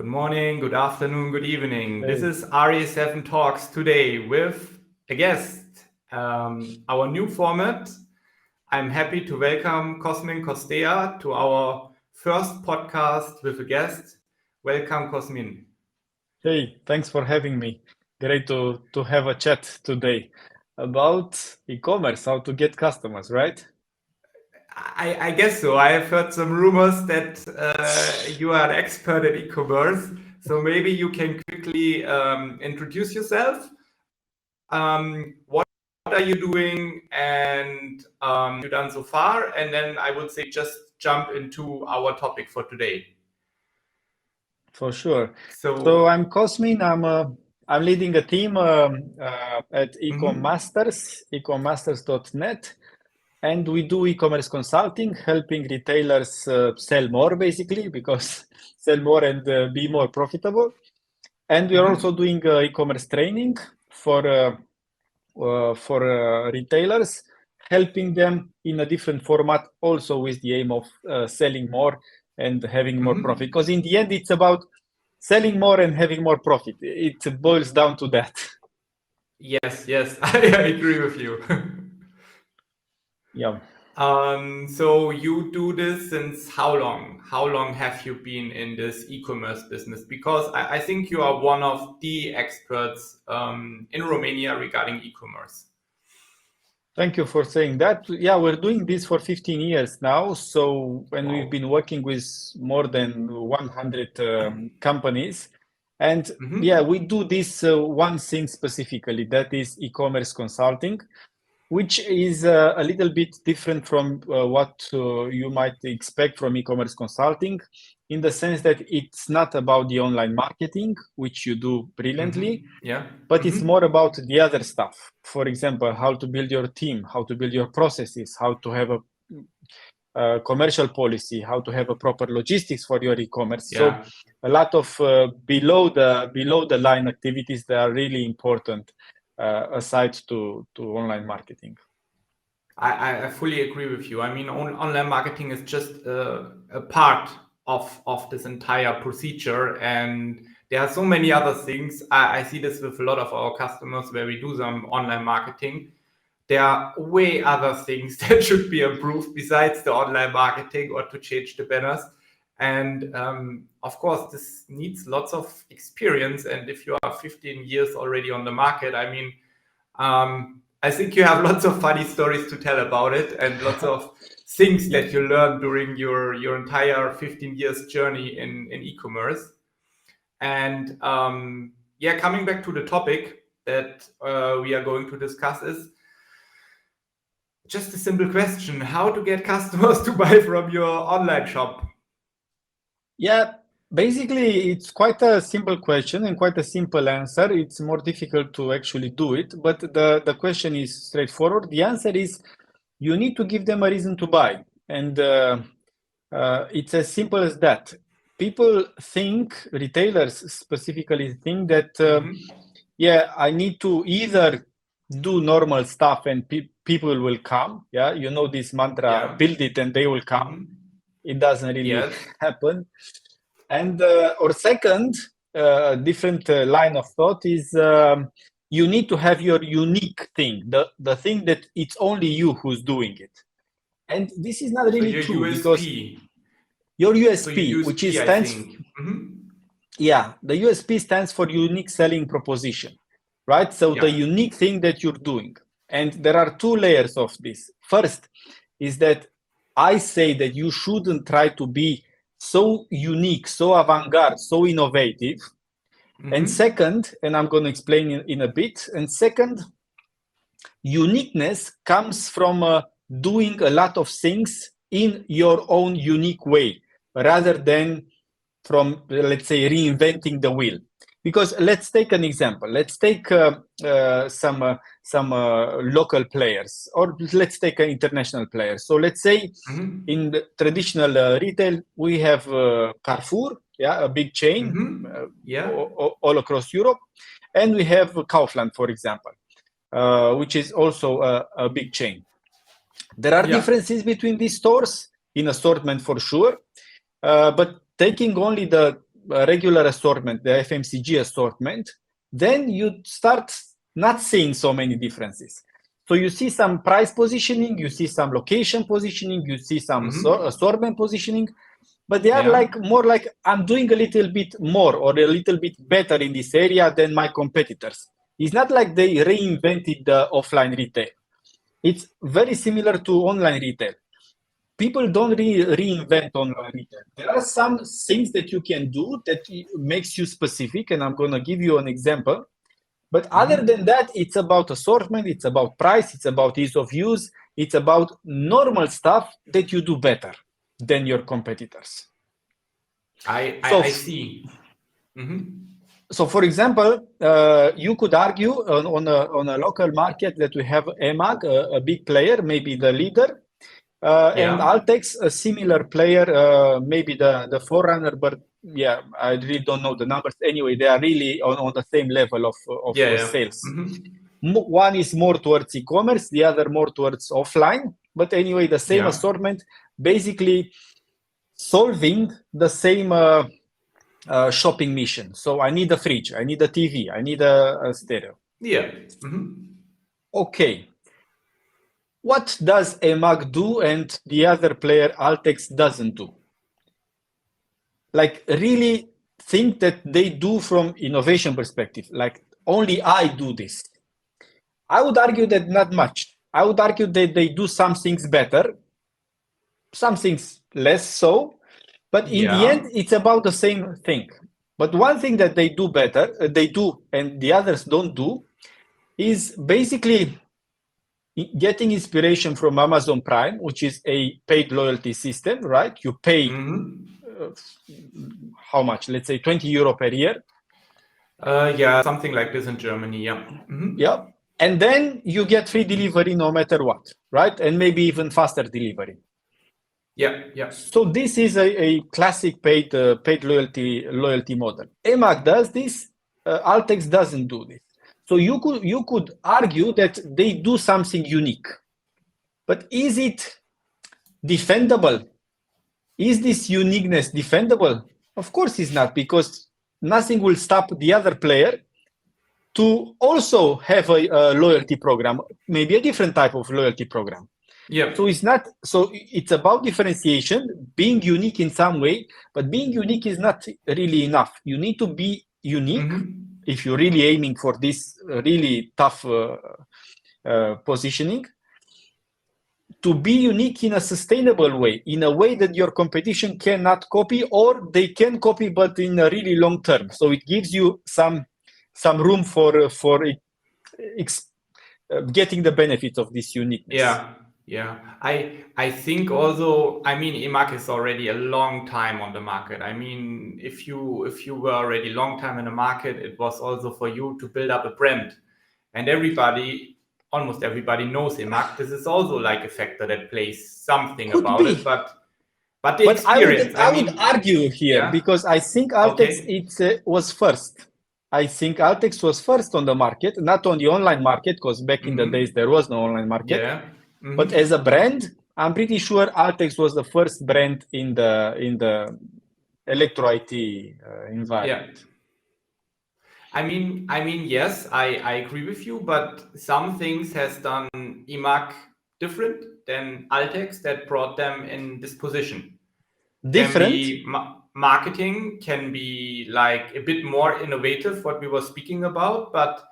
Good morning, good afternoon, good evening. This Hey, is RE7 Talks today with a guest. Our new format. I'm happy to welcome Cosmin Costea to our first podcast with a guest. Welcome, Cosmin. hey, thanks for having me. Great to have a chat today about e-commerce, how to get customers, right? I guess so. I have heard some rumors that you are an expert at e-commerce. So maybe you can quickly introduce yourself. What are you doing and you've done so far? And then I would say just jump into our topic for today. For sure. So So, I'm Cosmin. I'm leading a team at mhm, ecommasters.net, and we do e-commerce consulting, helping retailers sell more, basically, because sell more and be more profitable. And we are also mhm, doing e-commerce training for retailers, helping them in a different format, also with the aim of selling more and having more profit. mhm. Because in the end, it's about selling more and having more profit. It boils down to that. Yes, yes, I agree with you. Yeah. So you do this since how long? How long have you been in this e-commerce business? Because I think you are one of the experts in Romania regarding e-commerce. Thank you for saying that. Yeah, we're doing this for 15 years now. So, when we've Wow. been working with more than 100 companies. And yeah, Mhm. we do this one thing specifically, that is e-commerce consulting, which is a little bit different from what you might expect from e-commerce consulting, in the sense that it's not about the online marketing, which you do brilliantly, Yeah. but it's more about the other stuff. For example, how to build your team, how to build your processes, how to have a commercial policy, how to have a proper logistics for your e-commerce. So Yeah. a lot of below the line activities that are really important aside to online marketing. I fully agree with you. I mean, online marketing is just a part of this entire procedure, and there are so many other things. I see this with a lot of our customers where we do some online marketing. There are way other things that should be improved besides the online marketing or to change the banners. And of course, this needs lots of experience. And if you are 15 years already on the market, I mean, I think you have lots of funny stories to tell about it and lots of things Yeah. that you learned during your entire 15 years journey in e-commerce. And yeah, coming back to the topic that we are going to discuss is just a simple question: how to get customers to buy from your online shop? Yeah, basically, it's quite a simple question and quite a simple answer. It's more difficult to actually do it, but the question is straightforward. The answer is you need to give them a reason to buy. And it's as simple as that. People think, retailers specifically think that, Hmm. yeah, I need to either do normal stuff and people will come. Yeah, you know this mantra, Yeah. build it and they will come. Hmm. It doesn't really Yes. happen. And or second, different line of thought is you need to have your unique thing, the thing that it's only you who's doing it. And this is not So really your true because USP. your So your USP, which is USP, I stands, think. Hmm. yeah, the USP stands for unique selling proposition, right? So the Yeah. unique thing that you're doing. And there are two layers of this. First is that I say that you shouldn't try to be so unique, so avant-garde, so innovative. And Hmm. second, and I'm going to explain in a bit, and second, uniqueness comes from doing a lot of things in your own unique way rather than from, let's say, reinventing the wheel. Because let's take an example. Let's take some local players, or let's take an international player. So let's say Hmm. in the traditional retail, we have Carrefour, yeah, a big chain Yeah. all across Europe, and we have Kaufland, for example, which is also a big chain. There are Yeah. differences between these stores in assortment for sure, but taking only the a regular assortment, the FMCG assortment, then you start not seeing so many differences. So you see some price positioning, you see some location positioning, you see some assortment positioning, but they are like more like I'm doing a little bit more or a little bit better in this area than my competitors. It's not like they reinvented the offline retail. It's very similar to online retail. People don't reinvent online retail. There are some things that you can do that makes you specific, and I'm going to give you an example. But other than that, it's about assortment, it's about price, it's about ease of use, it's about normal stuff that you do better than your competitors. I see. So, for example, you could argue on a local market that we have EMAG, a big player, maybe the leader, and Altex, a similar player, maybe the forerunner, but yeah, I really don't know the numbers. Anyway, they are really on the same level of sales. One is more towards e-commerce, the other more towards offline. But anyway, the same assortment, basically solving the same shopping mission. So I need a fridge, I need a TV, I need a stereo. Okay. What does EMAG do and the other player Altex doesn't do? Like really think that they do from innovation perspective, like only I do this. I would argue that not much. I would argue that they do some things better, some things less so, but in the end, it's about the same thing. But one thing that they do better, they do, and the others don't do, is basically getting inspiration from Amazon Prime, which is a paid loyalty system, right? You pay how much? Let's say 20 euro per year. Something like this in Germany. Yeah. And then you get free delivery no matter what, right? And maybe even faster delivery. Yeah. So this is a classic paid loyalty model. EMAG does this. Altex doesn't do this. So you could argue that they do something unique, but is it defendable? Is this uniqueness defendable? Of course it's not, because nothing will stop the other player to also have a loyalty program, maybe a different type of loyalty program. Yeah. So it's about differentiation, being unique in some way, but being unique is not really enough. You need to be unique if you're really aiming for this really tough positioning, to be unique in a sustainable way, in a way that your competition cannot copy, or they can copy, but in a really long term. So it gives you some room for getting the benefit of this uniqueness. Yeah. I think also, I mean, EMAG is already a long time on the market. I mean, if you were already long time in the market, it was also for you to build up a brand, and almost everybody knows EMAG. This is also like a factor that plays something about it, but the experience. I would argue here, because I think Altex was first. I think Altex was first on the market, not on the online market, because back in the days there was no online market. But as a brand, I'm pretty sure Altex was the first brand in the electro IT environment. I mean, yes, I agree with you, but some things has done EMAG different than Altex that brought them in this position. Different? Marketing can be like a bit more innovative, what we were speaking about, but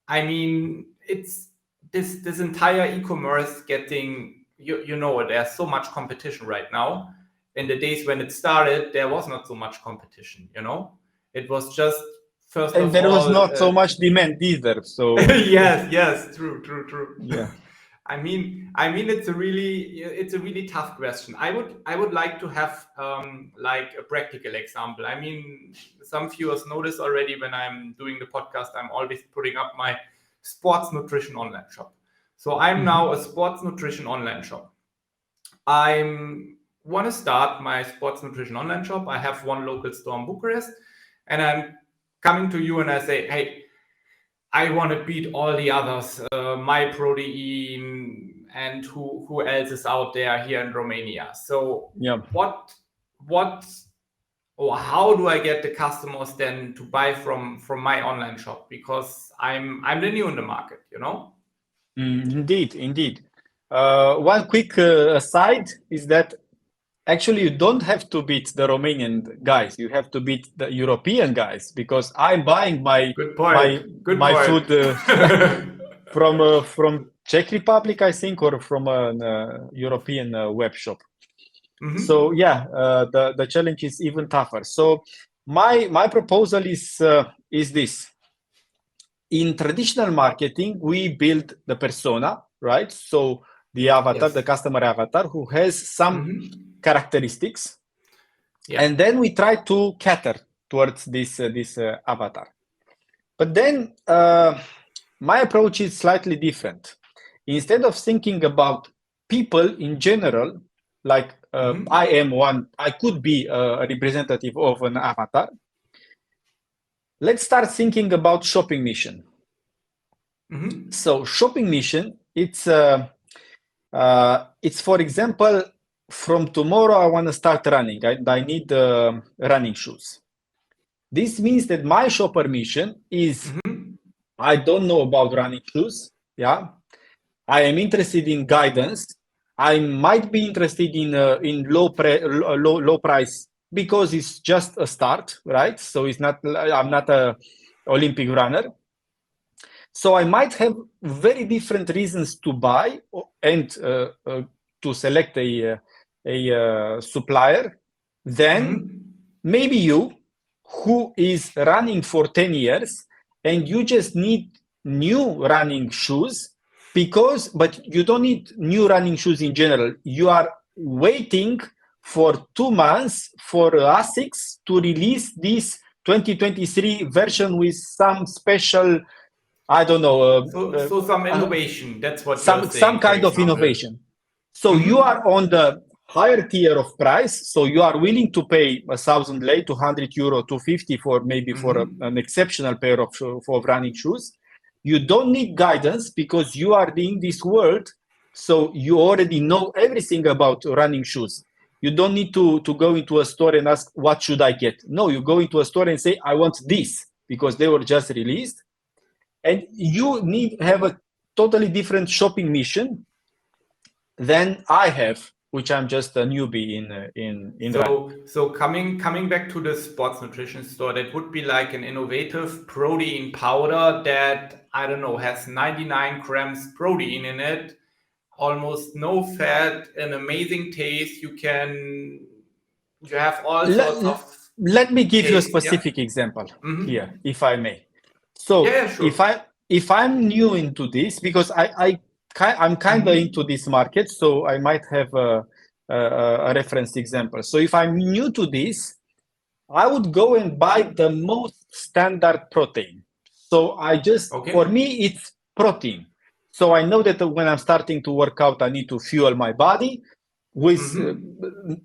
I mean, it's this entire e-commerce getting, there's so much competition right now. In the days when it started, there was not so much competition, it was just there was not so much demand either. So yes, true. Yeah. I mean, it's a really tough question. I would like to have like a practical example. I mean, some viewers know this already. When I'm doing the podcast, I'm always putting up my sports nutrition online shop. So I'm now a sports nutrition online shop. I want to start my sports nutrition online shop. I have one local store in Bucharest, and I'm coming to you and I say, hey, I want to beat all the others, My Protein and who else is out there here in Romania. So what or how do I get the customers then to buy from my online shop? Because I'm the new in the market, you know? Indeed. One quick aside is that actually you don't have to beat the Romanian guys. You have to beat the European guys, because I'm buying my Good point. Good my point. food from Czech Republic, I think, or from a European web shop. So yeah, the challenge is even tougher. So my proposal is this. In traditional marketing, we build the persona, right? So the avatar, Yes. the customer avatar, who has some characteristics, Yeah. and then we try to cater towards this avatar. But then my approach is slightly different. Instead of thinking about people in general, like I could be a representative of an avatar. Let's start thinking about shopping mission. So shopping mission, it's for example, from tomorrow I want to start running. I need running shoes. This means that my shopper mission is I don't know about running shoes. Yeah, I am interested in guidance. I might be interested in low price because it's just a start, right? So it's not. I'm not a Olympic runner. So I might have very different reasons to buy and to select a supplier than maybe you, who is running for 10 years and you just need new running shoes but you don't need new running shoes in general. You are waiting for 2 months for ASICS to release this 2023 version with some special, I don't know. So some innovation. That's what some you're saying. Some kind of innovation. So you are on the higher tier of price. So you are willing to pay 1,000 lei, 200 euro, 250 for maybe for an exceptional pair of running shoes. You don't need guidance because you are in this world. So you already know everything about running shoes. You don't need to go into a store and ask, what should I get? No, you go into a store and say, I want this because they were just released. And you need to have a totally different shopping mission than I have, which I'm just a newbie in running. So coming back to the sports nutrition store, that would be like an innovative protein powder that, I don't know, has 99 grams protein in it, almost no fat, an amazing taste. You have all sorts of. Let me give you a taste, specific example here, if I may. So sure. if I'm new into this, because I'm kind of into this market, so I might have a reference example. So if I'm new to this, I would go and buy the most standard protein. So for me, it's protein. So I know that when I'm starting to work out, I need to fuel my body with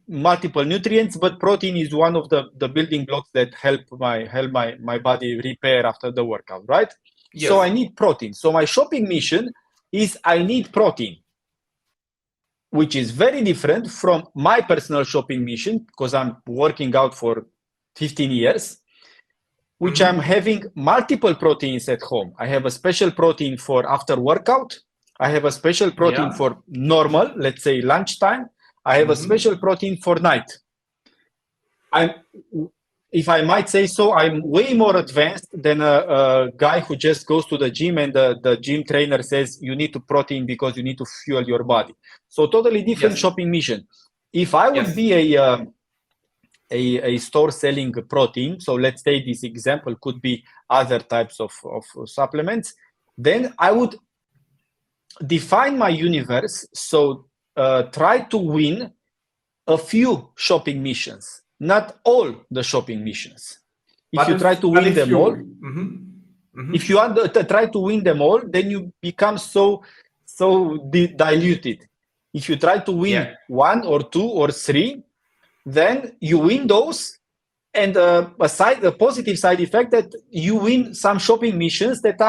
multiple nutrients, but protein is one of the building blocks that help my body repair after the workout, right? Yes. So I need protein. So my shopping mission is I need protein, which is very different from my personal shopping mission, because I'm working out for 15 years, which I'm having multiple proteins at home. I have a special protein for after workout. I have a special protein for normal, let's say lunchtime. I have a special protein for night. If I might say so, I'm way more advanced than a guy who just goes to the gym and the gym trainer says you need to protein because you need to fuel your body. So totally different shopping mission. If I would be a store selling protein, so let's say this example could be other types of supplements, then I would define my universe. So try to win a few shopping missions, not all the shopping missions. If you try to win them all, if you try to win them all, then you become so diluted. If you try to win one or two or three, then you win those, and a positive side effect that you win some shopping missions that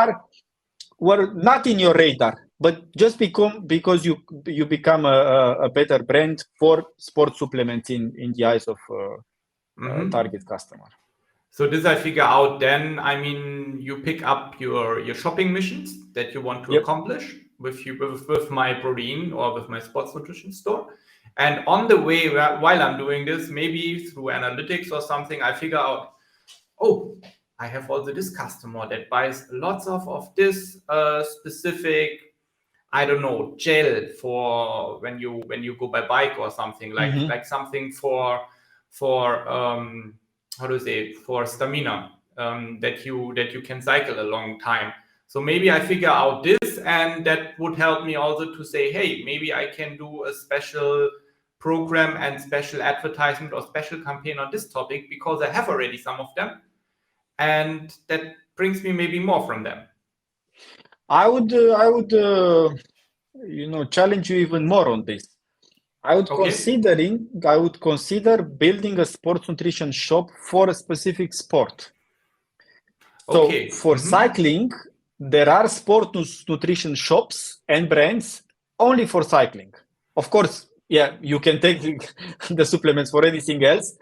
were not in your radar, but just because you become a better brand for sports supplements in the eyes target customer. So this I figure out then, I mean, you pick up your shopping missions that you want to Yep. accomplish with my protein or with my sports nutrition store. And on the way, while I'm doing this, maybe through analytics or something, I figure out, oh, I have also this customer that buys lots of this specific, I don't know, gel for when you go by bike or something, like something for how to say, for stamina, that you can cycle a long time. So maybe I figure out this, and that would help me also to say, hey, maybe I can do a special program and special advertisement or special campaign on this topic because I have already some of them, and that brings me maybe more from them. I would challenge you even more on this. I would consider building a sports nutrition shop for a specific sport. So for cycling, there are sports nutrition shops and brands only for cycling. Of course, you can take the supplements for anything else,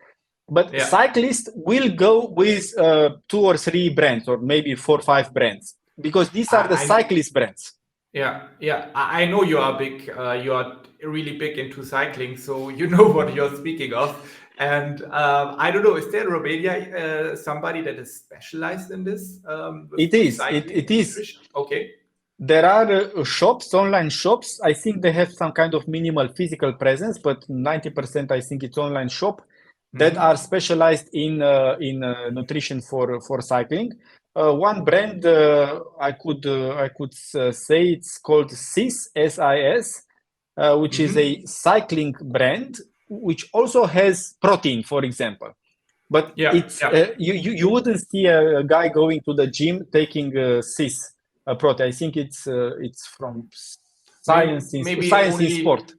but cyclists will go with 2 or 3 brands, or maybe 4 or 5 brands, because these are the cyclist brands. Yeah. I know you are big. You are really big into cycling, so you know what you're speaking of. And I don't know, is there in Romania somebody that is specialized in this? It is. Okay. There are shops, online shops. I think they have some kind of minimal physical presence, but 90% I think it's online shop that are specialized in nutrition for cycling. One brand I could say it's called SIS, SIS, which is a cycling brand, which also has protein, for example. But you wouldn't see a guy going to the gym taking SIS protein. I think it's from science in sport.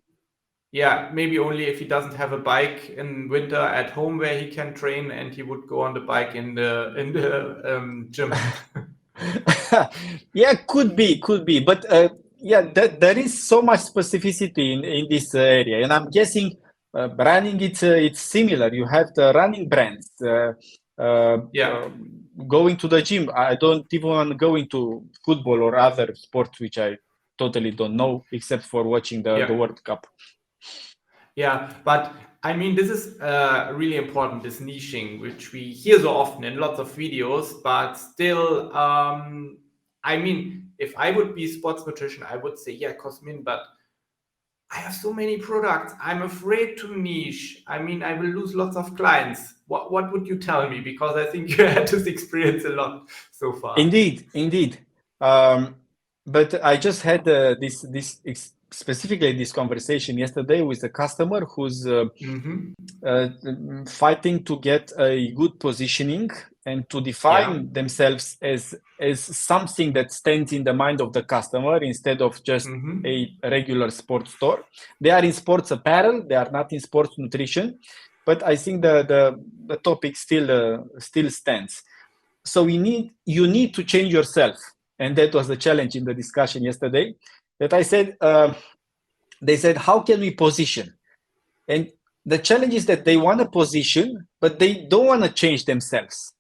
Yeah, maybe only if he doesn't have a bike in winter at home where he can train, and he would go on the bike in the gym. Yeah, could be, but there is so much specificity in this area, and I'm guessing running it's similar. You have the running brands. Going to the gym, I don't even want to go into football or other sports which I totally don't know except for watching the World Cup. Yeah, but I mean, this is really important, this niching, which we hear so often in lots of videos, but still, I mean, if I would be sports nutrition, I would say, yeah, Cosmin, but I have so many products. I'm afraid to niche. I mean, I will lose lots of clients. What would you tell me? Because I think you had this experience a lot so far. Indeed. But I just had specifically this conversation yesterday with a customer who's fighting to get a good positioning and to define themselves as something that stands in the mind of the customer instead of just a regular sports store. They are in sports apparel, they are not in sports nutrition, but I think the topic still stands. So you need to change yourself, and that was the challenge in the discussion yesterday. That I said, they said, how can we position? And the challenge is that they want to position, but they don't want to change themselves.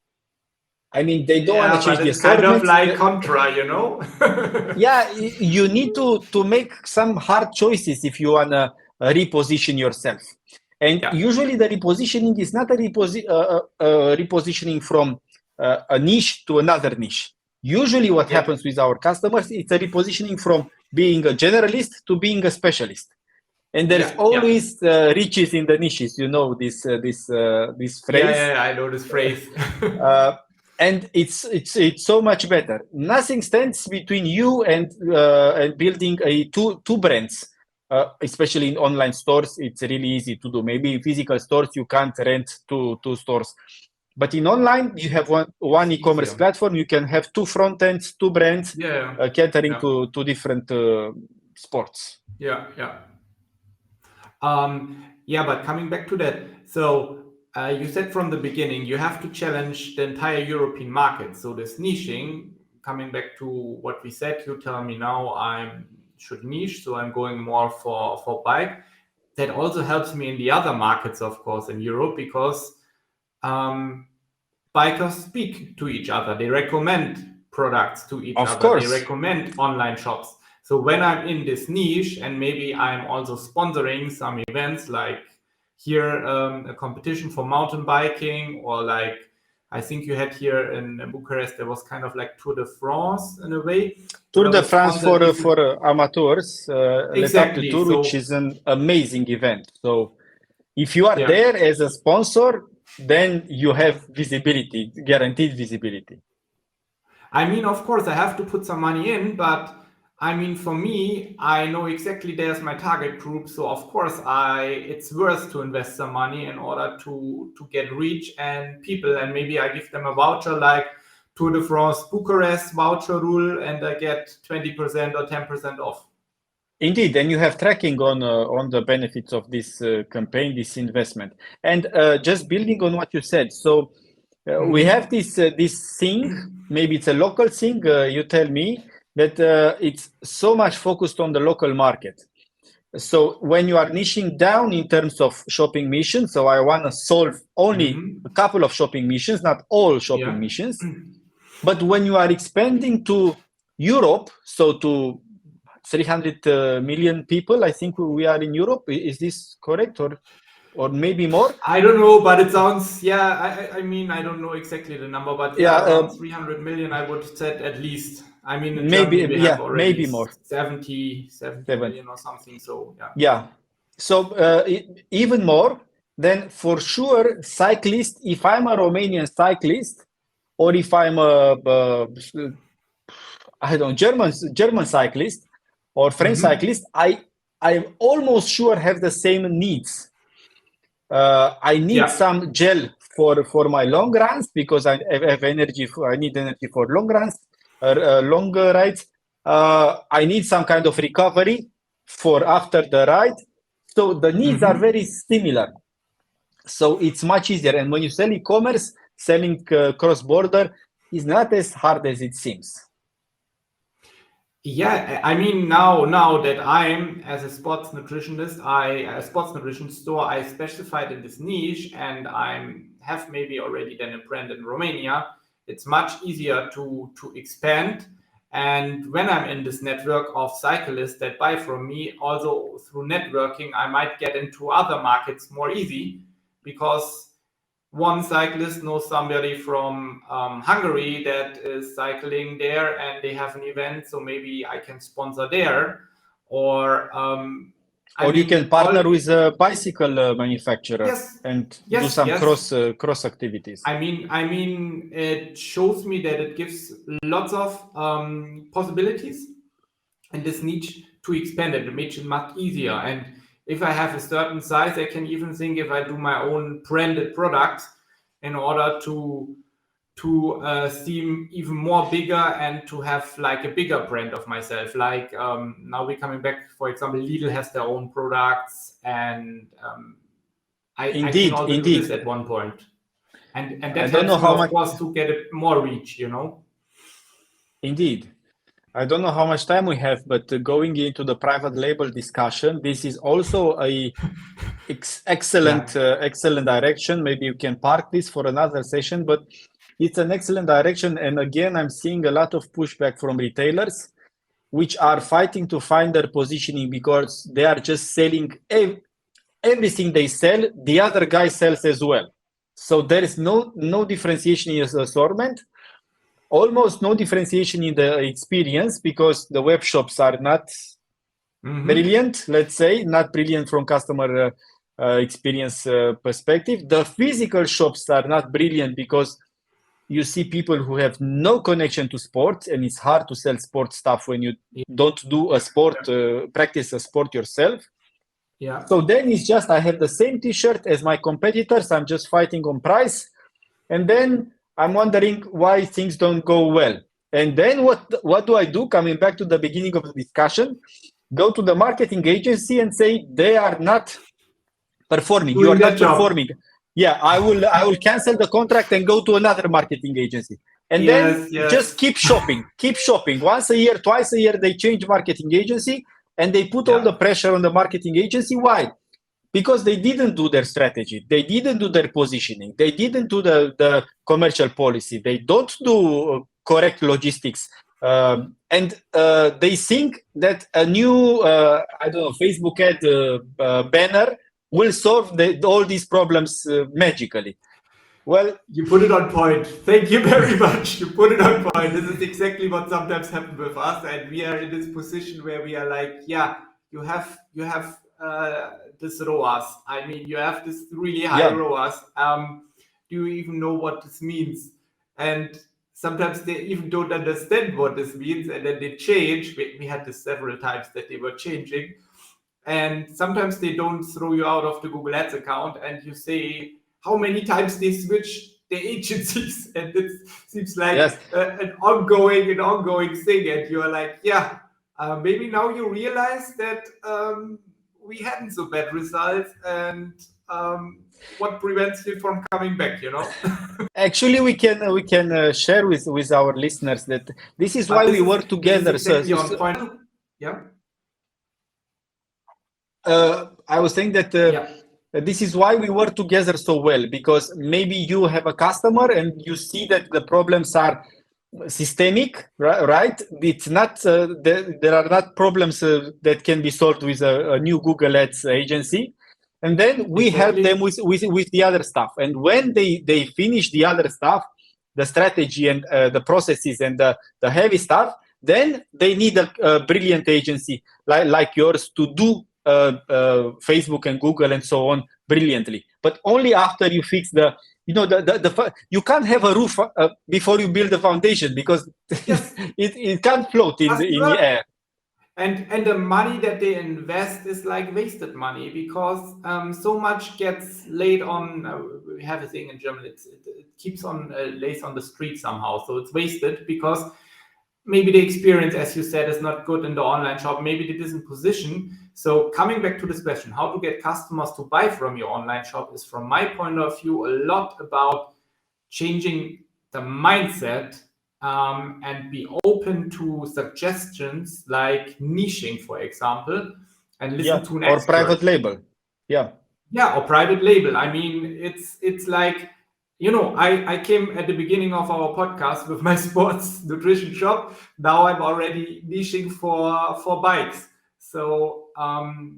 I mean, they don't want to change the assortment. Kind of like contra, you know? Yeah, you need to make some hard choices if you want to reposition yourself. And usually the repositioning is not a repositioning from a niche to another niche. Usually what happens with our customers, it's a repositioning from being a generalist to being a specialist. And there's always riches in the niches. You know this phrase. Yeah, I know this phrase. And it's so much better. Nothing stands between you and building two brands. Especially in online stores, it's really easy to do. Maybe in physical stores, you can't rent two stores. But in online, you have one e-commerce platform. You can have 2 front ends, 2 brands catering to different sports. But coming back to that, so you said from the beginning you have to challenge the entire European market. So this niching, coming back to what we said, you tell me now I should niche, so I'm going more for bike. That also helps me in the other markets, of course, in Europe, because bikers speak to each other. They recommend products to each Of other. course. They recommend online shops. So when I'm in this niche, and maybe I'm also sponsoring some events, like here a competition for mountain biking, or like I think you had here in Bucharest, there was kind of like Tour de France in a way. Tour de France for amateurs, Exactly. Tour, So, which is an amazing event. So if you are yeah. there as a sponsor, then you have visibility, guaranteed visibility. I mean, of course, I have to put some money in, but I mean, for me, I know exactly there's my target group, so of course, it's worth to invest some money in order to get reach and people, and maybe I give them a voucher like Tour de France Bucharest voucher rule, and I get 20% or 10% off. Indeed, and you have tracking on the benefits of this campaign, this investment, and just building on what you said. So we have this thing. Maybe it's a local thing. You tell me that it's so much focused on the local market. So when you are niching down in terms of shopping missions, so I want to solve only a couple of shopping missions, not all shopping missions. But when you are expanding to Europe, so to 300 million people, I think we are in Europe. Is this correct, or maybe more? I don't know, but it sounds, I mean, I don't know exactly the number, but around 300 million, I would say at least. I mean, in Germany, we have already maybe more. 70 million or something. So, yeah. Yeah. So even more, then for sure, cyclist, if I'm a Romanian cyclist, or if I'm German cyclist or French cyclist, I'm almost sure have the same needs. I need some gel for my long runs because I have energy. I need energy for long runs, long rides. I need some kind of recovery for after the ride. So the needs are very similar. So it's much easier. And when you sell e-commerce, selling cross-border is not as hard as it seems. Yeah, I mean, now that I'm as a sports nutritionist, a sports nutrition store, I specified in this niche, and have maybe already then a brand in Romania. It's much easier to expand. And when I'm in this network of cyclists that buy from me, also through networking, I might get into other markets more easy, because one cyclist knows somebody from Hungary that is cycling there, and they have an event, so maybe I can sponsor there. Or you can partner with a bicycle manufacturer and do some cross activities. I mean, it shows me that it gives lots of possibilities, and this niche to expand it. It makes it much easier. And if I have a certain size, I can even think if I do my own branded products in order to seem even more bigger and to have like a bigger brand of myself. Like now we're coming back, for example, Lidl has their own products, and I can also do this at one point. And that helps me, of course, to get more reach, Indeed. I don't know how much time we have, but going into the private label discussion, this is also a excellent direction. Maybe you can park this for another session, but it's an excellent direction. And again, I'm seeing a lot of pushback from retailers, which are fighting to find their positioning because they are just selling everything they sell. The other guy sells as well. So there is no differentiation in the assortment. Almost no differentiation in the experience because the web shops are not brilliant, let's say, not brilliant from customer experience perspective. The physical shops are not brilliant because you see people who have no connection to sports, and it's hard to sell sport stuff when you don't do a sport, practice a sport yourself. Yeah. So then it's just, I have the same t-shirt as my competitors. I'm just fighting on price. And then I'm wondering why things don't go well. And then what do I do? Coming back to the beginning of the discussion, go to the marketing agency and say they are not performing. You are not performing. Yeah, I will cancel the contract and go to another marketing agency. And then just keep shopping. Once a year, twice a year, they change marketing agency and they put all the pressure on the marketing agency. Why? because they didn't do their strategy, they didn't do their positioning, they didn't do the commercial policy, they don't do correct logistics, and they think that a new I don't know, Facebook ad banner will solve all these problems magically. Well, you put it on point. Thank you very much. You put it on point. This is exactly what sometimes happens with us, and we are in this position where we are like, yeah, you have this ROAS. I mean, you have this really high ROAS. Do you even know what this means? And sometimes they even don't understand what this means, and then they change. We had this several times that they were changing, and sometimes they don't throw you out of the Google Ads account, and you say how many times they switch the agencies, and it seems like an ongoing thing, and you're like, yeah, maybe now you realize that we hadn't so bad results, and what prevents you from coming back, you know? Actually, we can share with our listeners that this is why we work together. Exactly on point. Yeah. I was saying that this is why we work together so well, because maybe you have a customer and you see that the problems are systemic, right? It's not there are not problems that can be solved with a new Google Ads agency, and then we help them with the other stuff. And when they finish the other stuff, the strategy and the processes and the heavy stuff, then they need a brilliant agency like yours to do Facebook and Google and so on brilliantly, but only after you fix you can't have a roof before you build the foundation, because it can't float in the air. And the money that they invest is like wasted money, because so much gets laid on. We have a thing in German. It keeps on lays on the street somehow, so it's wasted because maybe the experience, as you said, is not good in the online shop. Maybe it isn't positioned. So coming back to this question, how to get customers to buy from your online shop is, from my point of view, a lot about changing the mindset and be open to suggestions like niching, for example, and listen to an expert. Or private label. Yeah, or private label. I mean, it's like, you know, I came at the beginning of our podcast with my sports nutrition shop. Now I'm already niching for bikes. So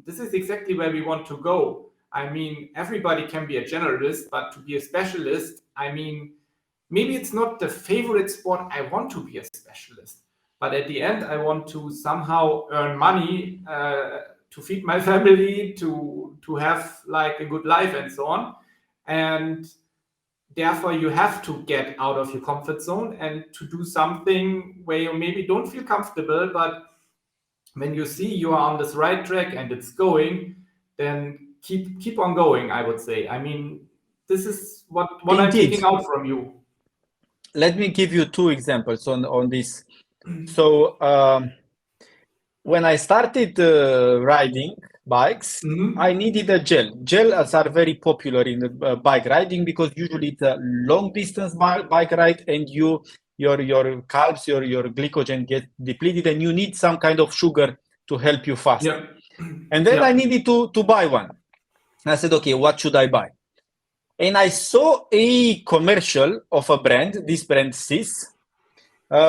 this is exactly where we want to go. I mean, everybody can be a generalist, but to be a specialist, I mean, maybe it's not the favorite sport I want to be a specialist, but at the end, I want to somehow earn money to feed my family, to have like a good life and so on. And therefore, you have to get out of your comfort zone and to do something where you maybe don't feel comfortable, but when you see you are on this right track and it's going, then keep on going, I would say. I mean, this is what I'm taking out from you. Let me give you two examples on this. So when I started riding bikes, I needed a gel. Gels are very popular in the bike riding because usually it's a long distance bike ride, and your carbs, your glycogen get depleted, and you need some kind of sugar to help you fast. Yeah. And then I needed to buy one. I said, okay, what should I buy? And I saw a commercial of a brand, this brand CIS,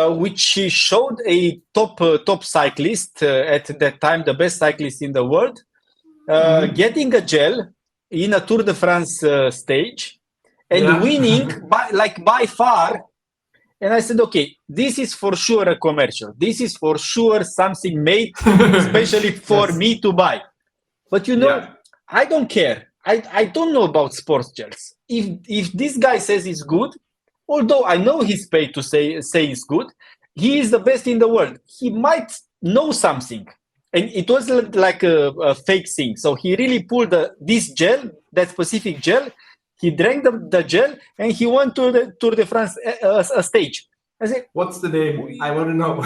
which showed a top cyclist at that time, the best cyclist in the world, getting a gel in a Tour de France stage and winning by far. And I said, okay, this is for sure a commercial. This is for sure something made especially for me to buy. But you know, I don't care. I don't know about sports gels. If this guy says it's good, although I know he's paid to say it's good, he is the best in the world. He might know something. And it was like a fake thing. So he really pulled this gel, that specific gel. He drank the gel and he went to the Tour de France a stage. I said, what's the name? I want to know.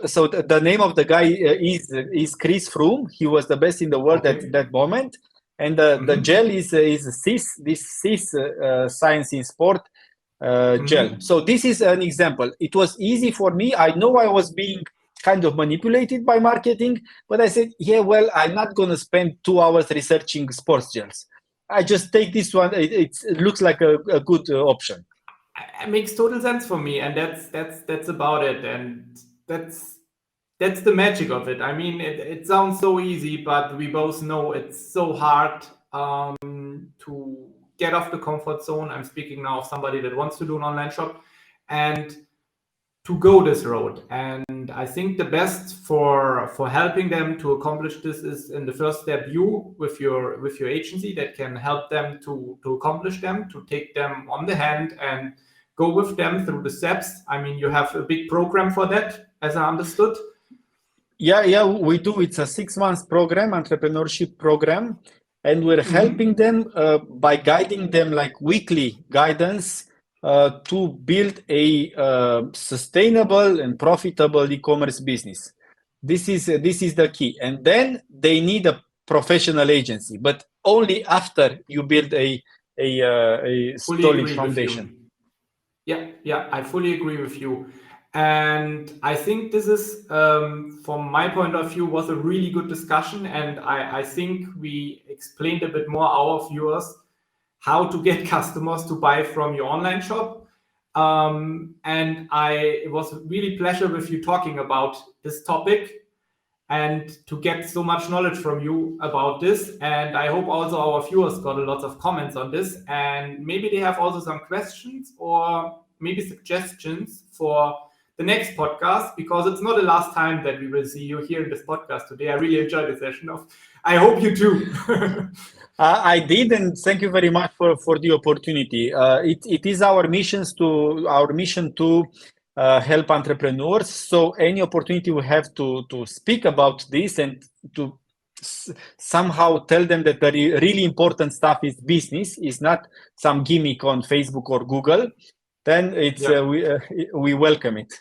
So the name of the guy is Chris Froome. He was the best in the world at that moment. And the gel is CIS, this CIS Science in Sport gel. So this is an example. It was easy for me. I know I was being kind of manipulated by marketing. But I said, yeah, well, I'm not going to spend 2 hours researching sports gels. I just take this one. It looks like a good option. It makes total sense for me, and that's about it, and that's the magic of it. I mean, it sounds so easy, but we both know it's so hard to get off the comfort zone. I'm speaking now of somebody that wants to do an online shop and to go this road. And I think the best for helping them to accomplish this is, in the first step, you with your agency that can help them to accomplish them, to take them on the hand and go with them through the steps. I mean, you have a big program for that, as I understood. Yeah, we do. It's a 6 months program, entrepreneurship program, and we're helping them by guiding them, like weekly guidance, to build a sustainable and profitable e-commerce business. This is the key. And then they need a professional agency, but only after you build a solid foundation. Yeah, I fully agree with you. And I think this is, from my point of view, was a really good discussion. And I think we explained a bit more our viewers how to get customers to buy from your online shop. And it was really pleasure with you talking about this topic and to get so much knowledge from you about this. And I hope also our viewers got a lot of comments on this, and maybe they have also some questions or maybe suggestions for the next podcast, because it's not the last time that we will see you here in this podcast today. I really enjoyed the session. I hope you too. I did, and thank you very much for the opportunity. It is our mission to help entrepreneurs. So any opportunity we have to speak about this and to somehow tell them that the really important stuff is business, is not some gimmick on Facebook or Google, then it's we welcome it.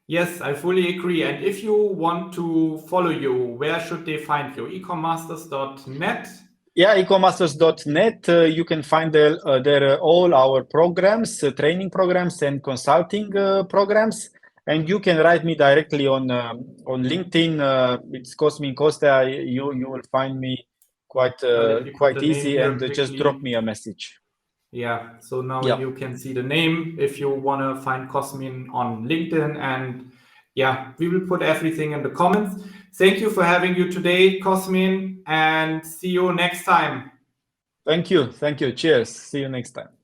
Yes, I fully agree. And if you want to follow you, where should they find you? ecommerce.net? Yeah, ecommerce.net. You can find there all our programs, training programs and consulting programs. And you can write me directly on LinkedIn. It's Cosmin Costea. You will find me quite easy, and just drop me a message. Yeah, so now you can see the name if you want to find Cosmin on LinkedIn. And yeah, we will put everything in the comments. Thank you for having you today, Cosmin, and see you next time. Thank you. Cheers. See you next time.